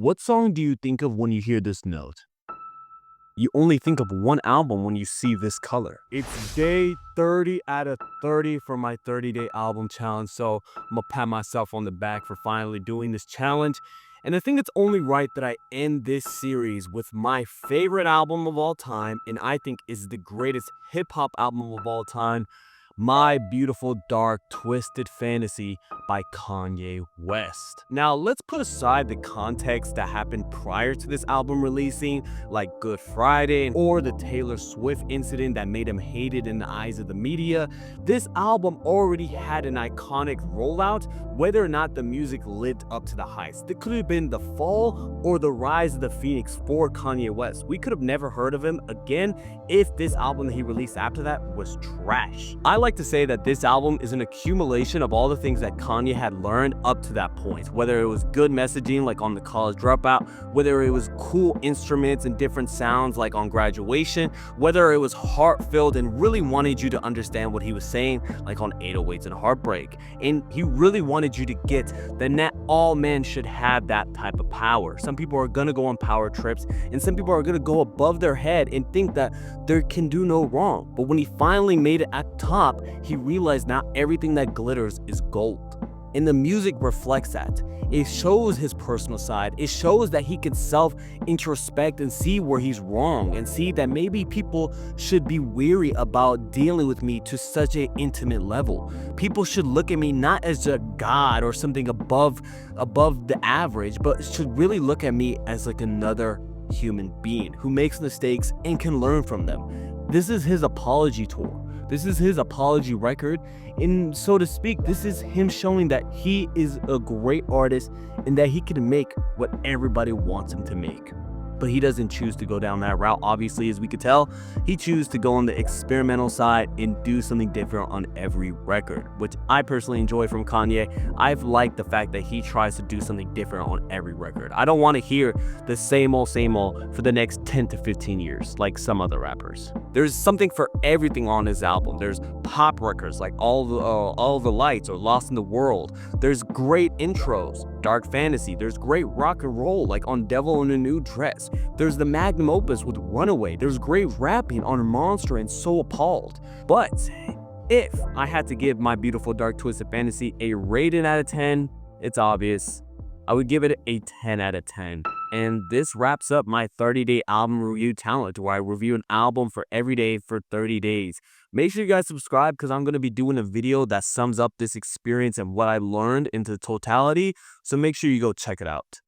What song do you think of when you hear this note? You only think of one album when you see this color. It's day 30 out of 30 for my 30-day album challenge, so I'm gonna pat myself on the back for finally doing this challenge. And I think it's only right that I end this series with my favorite album of all time, and I think is the greatest hip-hop album of all time, My Beautiful Dark Twisted Fantasy by Kanye West. Now, let's put aside the context that happened prior to this album releasing, like Good Friday or the Taylor Swift incident that made him hated in the eyes of the media. This album already had an iconic rollout, whether or not the music lived up to the heights. It could have been the fall or the rise of the Phoenix for Kanye West. We could have never heard of him again if this album that he released after that was trash. I like to say that this album is an accumulation of all the things that Kanye had learned up to that point, whether it was good messaging like on The College Dropout, whether it was cool instruments and different sounds like on Graduation, whether it was heart-filled and really wanted you to understand what he was saying like on 808s and Heartbreak. And he really wanted you to get that not all men should have that type of power. Some people are gonna go on power trips, and some people are gonna go above their head and think that they can do no wrong. But when he finally made it at top, he realized not everything that glitters is gold. And the music reflects that. It shows his personal side. It shows that he can self-introspect and see where he's wrong, and see that maybe people should be weary about dealing with me to such an intimate level. People should look at me not as a god or something above the average, but should really look at me as like another human being who makes mistakes and can learn from them. This is his apology tour. This is his apology record, and so to speak, this is him showing that he is a great artist and that he can make what everybody wants him to make. But he doesn't choose to go down that route, obviously, as we could tell. He chooses to go on the experimental side and do something different on every record, which I personally enjoy from Kanye. I've liked the fact that he tries to do something different on every record. I don't want to hear the same old for the next 10 to 15 years, like some other rappers. There's something for everything on his album. There's pop records like All the Lights or Lost in the World. There's great intros, dark fantasy. There's great rock and roll like on Devil in a New Dress. There's the magnum opus with Runaway. There's great rapping on Monster and So Appalled. But if I had to give My Beautiful Dark Twisted Fantasy a rating out of 10, it's obvious. I would give it a 10 out of 10. And this wraps up my 30-day album review challenge, where I review an album for every day for 30 days. Make sure you guys subscribe, because I'm going to be doing a video that sums up this experience and what I learned into totality. So make sure you go check it out.